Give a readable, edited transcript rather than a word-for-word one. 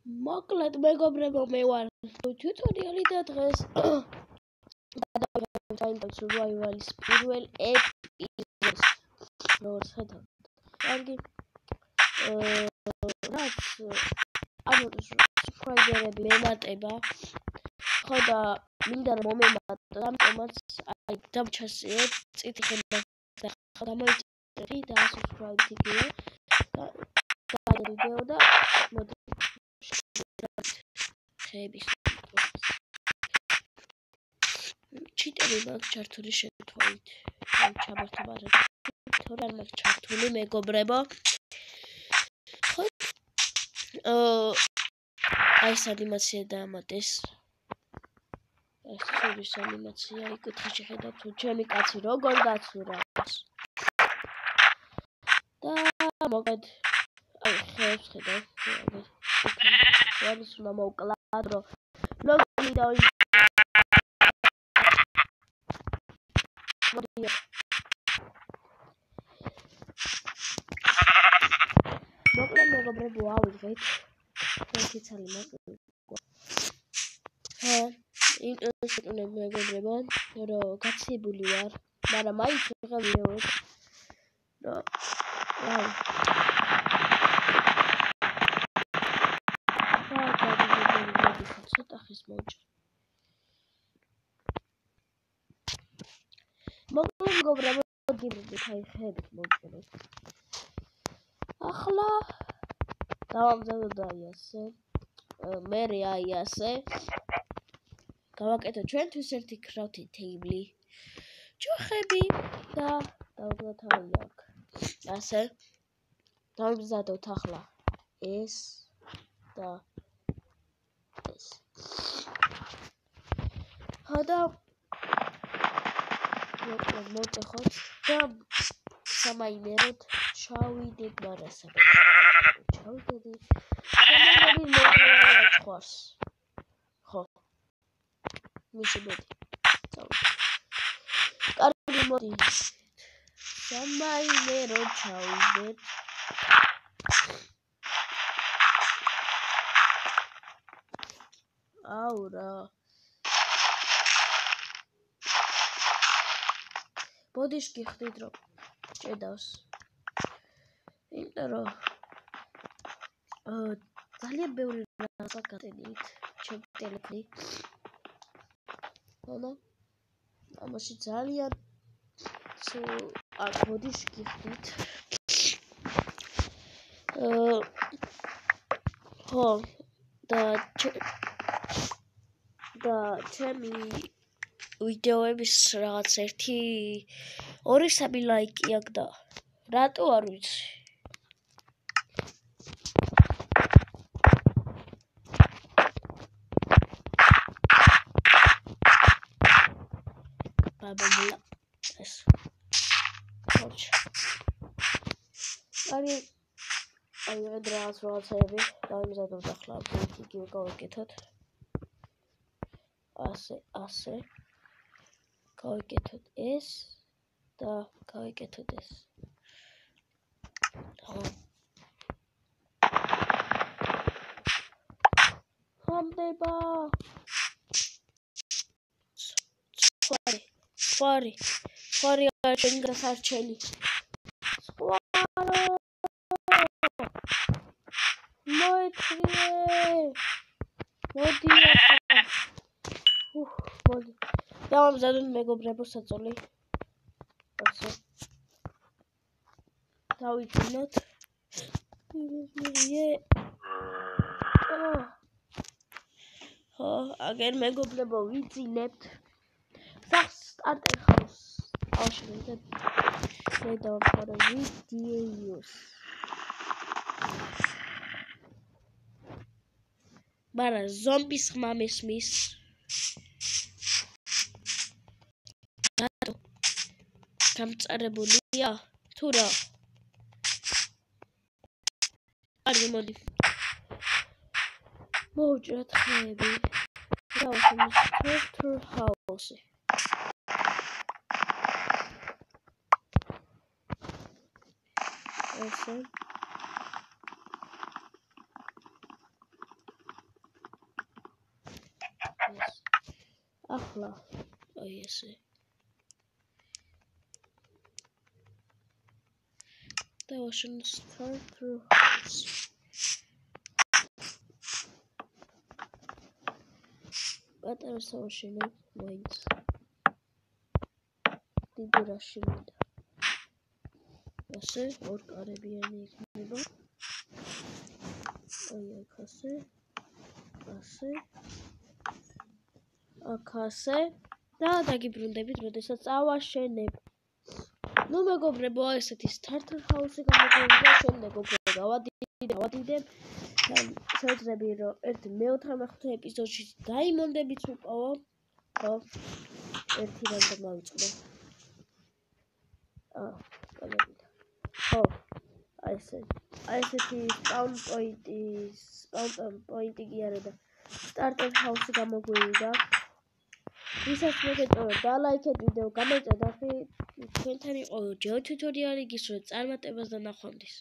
მოკლედ მეგობრებო, მე ვარ ტუტორიალი და დღეს გადავიღებ survival-ის პირველ ეპიზოდს. როგორც ხედავთ, კარგი. რაც subscriber-ები მემატება. ხო და მინდა რომ მომემატოთ, ამიტომაც დამჩასიეთ წითელი გამოიწერეთ და subscribe-ით იგივე. ვიდეო და მოდი ხეების ჩიტები მაქვს ჩართული შემთხვევით. ჩამართობარებ თორე არ მაქვს ჩართული მეგობრებო. ხო აი ეს ანიმაცია დაამატეს. ეს სულის ანიმაცია იკითხე ხედავთ თუ ჩემი კაცი როგორ გაცურავს. და მოკლედ აი ხეებს ხედავ. არის უნდა მოვკლათ რომ ლოგინი და მოკლედ მეგობრებო ავიღეთ ფერცალი მაქვს. ინტერესული მეგობრებო რომ გაცილებული ვარ, მაგრამ მაინც ვიღებ ვიდეოებს რომ ცოტა ხის მოვჭერ. მოკლედ მეგობრებო გირდით აი ხეებით მოვჭერეთ. ახლა დავამზადოთ აი ასე. მერე აი ასე. გავაკეთოთ ჩვენთვის ერთი crafting table. ჯოხები და დავუდგათ აი აქ. ასე. დავამზადოთ ახლა ეს და ეს. ხოდა მოვტეხოთ და სამაინეროდ ჩავიდეთ მარასა. ჩავიდეთ. შემდეგი მოხდეს. ხო. მისიბედი. კარგი მოდი. სამაინეროდ ჩავიდეთ. აურა. ბოდიშ გიხდით რომ ჭედავს. იმიტომ რომ ძალიან ბევრი რაღაცა გატენით ჩემი ტელეფონი. ხოდა ამაში ძალიან აქ ბოდიშ გიხდით. ხო და ჩემი ვიდეოების რაღაც 1-2-3 ლაიკი აქვს და რატო არ ვიცი. ბაბულა ეს ხოჩ. აი რაღაცები დავიმზადოთ ახლა იგივე გავაკეთოთ. ასე გავაკეთოთ ეს და გავაკეთოთ ეს. ხამდება. სვარი ჩემი გასარჩენი. მოდი დავამზადოთ მეგობრებო საწოლი. ასე დავიძინოთ. ხო აგერ მეგობრებო ვიძინებთ. სახს სტარტერ ხავს. ავშენებთ მე დავამყარო ვიდეოს. მაგრამ ზომბის ხმა მესმის. რატო? გამწარებულია თუ რა? კარგი მოდი. მოვჭრათ ხეები. დავხმის turtle house. ასე. ეს. ახლა აი ესე. და ვაშენ starter house. პატარა სავაშენებ მაინც. დიდი რაში მინდა. ასე ორ კარებიანი იქნება. აი აქ ასე. აქ ასე და დაგიბრუნდებით, როდესაც ავაშენებ. ნუ მეგობრებო, ესეთი starter house-ი გამოგვივიდა, შემდეგ უკვე გავადიდებ. შევძები, რომ ერთ მე-15 ეპიზოდში დაიმონდებით უყავო. ხო. ერთი რამე მოვიწყდა. გამოვიდა. ხო. აი ესეთი spawn point-ი კი არა და starter house-ი გამოგვივიდა. ვისაც მოგეწონა დალაიქეთ ვიდეო, გამოიწვევთ ახლა ჩვენთან იყო ჯეო ტიუტორიალი, გისურვებთ წარმატებას და ნახვამდის.